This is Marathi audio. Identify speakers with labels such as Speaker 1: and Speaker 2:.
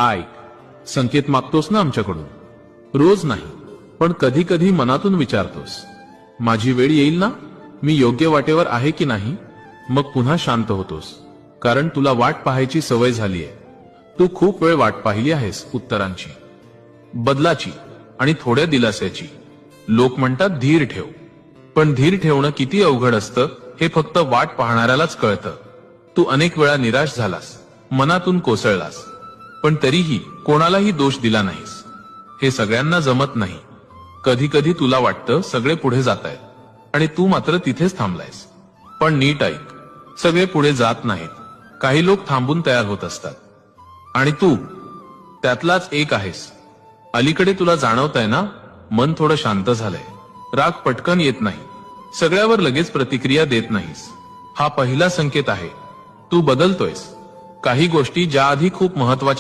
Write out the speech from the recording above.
Speaker 1: ऐक, संकेत मागतोस ना आमच्याकडून? रोज नाही, पण कधी कधी मनातून विचारतोस, माझी वेळ येईल ना? मी योग्य वाटेवर आहे की नाही? मग पुन्हा शांत होतोस, कारण तुला वाट पाहायची सवय झालीय. तू खूप वेळ वाट पाहिली आहेस उत्तरांची, बदलाची आणि थोड्या दिलास्याची. लोक म्हणतात धीर ठेव, पण धीर ठेवणं किती अवघड असतं हे फक्त वाट पाहणाऱ्यालाच कळतं. तू अनेक वेळा निराश झालास, मनातून कोसळलास, पण तरीही कोणालाही दोष दिला नाहीस. हे सगळ्यांना जमत नाही. कधी कधी तुला वाटतं सगळे पुढे जातायत आणि तू मात्र तिथेच थांबलायस. पण नीट ऐक, सगळे पुढे जात नाहीत. काही लोक थांबून तयार होत असतात, आणि तू त्यातलाच एक आहेस. अलीकडे तुला जाणवतंय ना, मन थोडं शांत झालंय. राग पटकन येत नाही, सगळ्यावर लगेच प्रतिक्रिया देत नाहीस. हा पहिला संकेत आहे. तू बदलतोयस. काही गोष्टी ज्या आधी खूप महत्वाच्या